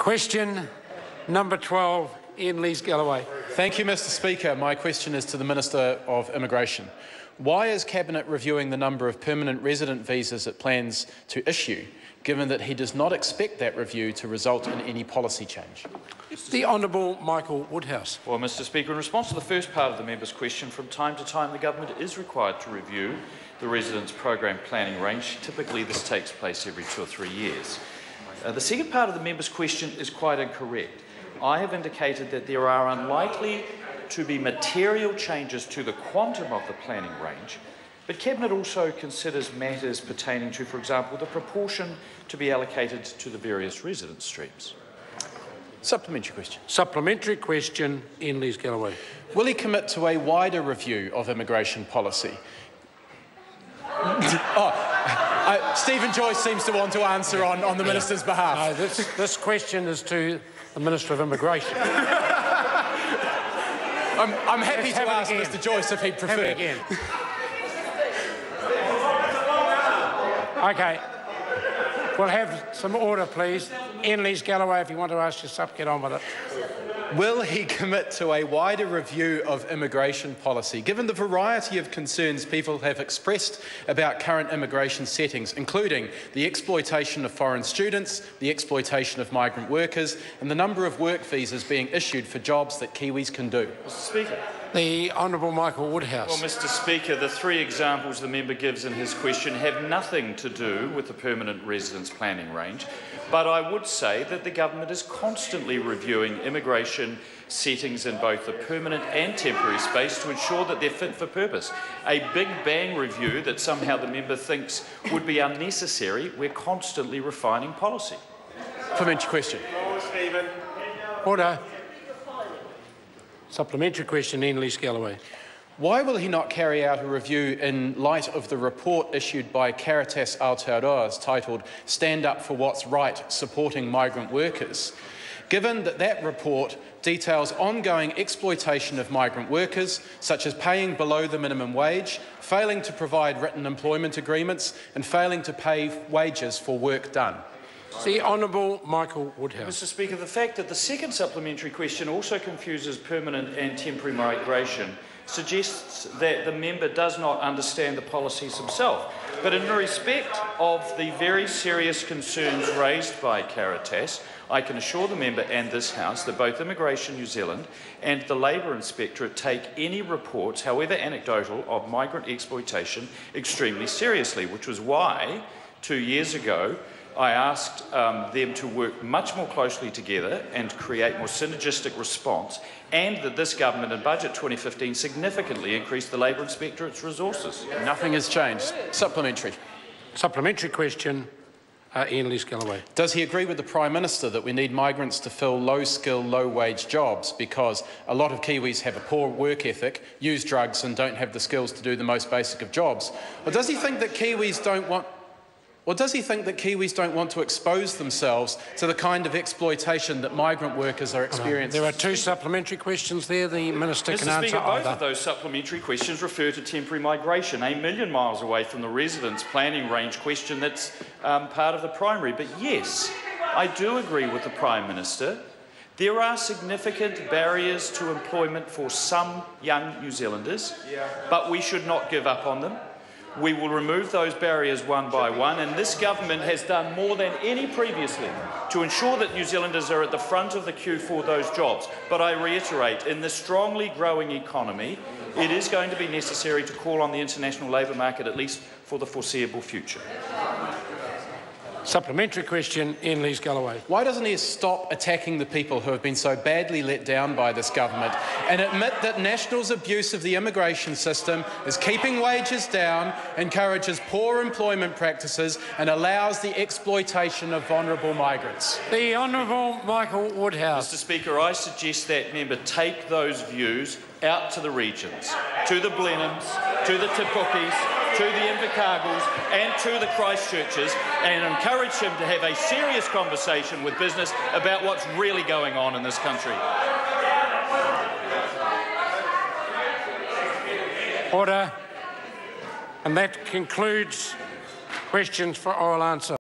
Question number 12, Iain Lees-Galloway. Thank you, Mr Speaker. My question is to the Minister of Immigration. Why is Cabinet reviewing the number of permanent resident visas it plans to issue, given that he does not expect that review to result in any policy change? The Honourable Michael Woodhouse. Well, Mr Speaker, in response to the first part of the member's question, from time to time the government is required to review the residence program planning range. Typically this takes place every 2 or 3 years. The second part of the member's question is quite incorrect. I have indicated that there are unlikely to be material changes to the quantum of the planning range, but Cabinet also considers matters pertaining to, for example, the proportion to be allocated to the various residence streams. Supplementary question. Supplementary question, Iain Lees-Galloway. Will he commit to a wider review of immigration policy? Stephen Joyce seems to want to answer on the Minister's behalf. No, this question is to the Minister of Immigration. I'm happy to ask Mr Joyce if he'd prefer. Have it again. OK. We'll have some order, please. Iain Lees-Galloway, if you want to ask your sup, get on with it. Will he commit to a wider review of immigration policy, given the variety of concerns people have expressed about current immigration settings, including the exploitation of foreign students, the exploitation of migrant workers, and the number of work visas being issued for jobs that Kiwis can do? Mr Speaker. The Honourable Michael Woodhouse. Well, Mr Speaker, the 3 examples the member gives in his question have nothing to do with the permanent residence planning range, but I would say that the government is constantly reviewing immigration settings in both the permanent and temporary space to ensure that they're fit for purpose. A big bang review that somehow the member thinks would be unnecessary, we're constantly refining policy. Supplementary question. Order. Supplementary question, Iain Lees-Galloway. Why will he not carry out a review in light of the report issued by Caritas Aotearoa's titled "Stand Up for What's Right, Supporting Migrant Workers", given that that report details ongoing exploitation of migrant workers, such as paying below the minimum wage, failing to provide written employment agreements, and failing to pay wages for work done? The Honourable Michael Woodhouse. Mr Speaker, the fact that the second supplementary question also confuses permanent and temporary migration suggests that the member does not understand the policies himself. But in respect of the very serious concerns raised by Caritas, I can assure the member and this House that both Immigration New Zealand and the Labour Inspectorate take any reports, however anecdotal, of migrant exploitation extremely seriously, which was why 2 years ago I asked them to work much more closely together and create more synergistic response, and that this government in Budget 2015 significantly increased the Labour Inspectorate's resources. Nothing has changed. Supplementary. Supplementary question, Iain Lees-Galloway. Does he agree with the Prime Minister that we need migrants to fill low-skill, low-wage jobs because a lot of Kiwis have a poor work ethic, use drugs and don't have the skills to do the most basic of jobs? Or does he think that Kiwis don't want to expose themselves to the kind of exploitation that migrant workers are experiencing? There are 2 supplementary questions there. The Minister can Mr. answer Speaker, both either. of those supplementary questions refer to temporary migration, a million miles away from the residence planning range question that's part of the primary. But yes, I do agree with the Prime Minister. There are significant barriers to employment for some young New Zealanders, but we should not give up on them. We will remove those barriers one by one, and this government has done more than any previously to ensure that New Zealanders are at the front of the queue for those jobs. But I reiterate, in this strongly growing economy, it is going to be necessary to call on the international labour market, at least for the foreseeable future. Supplementary question, Iain Lees-Galloway. Why doesn't he stop attacking the people who have been so badly let down by this government and admit that National's abuse of the immigration system is keeping wages down, encourages poor employment practices and allows the exploitation of vulnerable migrants? The Honourable Michael Woodhouse. Mr Speaker, I suggest that member take those views out to the regions, to the Blenheims, to the Te Pukis, to the Invercargills and to the Christchurches, and encourage him to have a serious conversation with business about what's really going on in this country. Order. And that concludes questions for oral answer.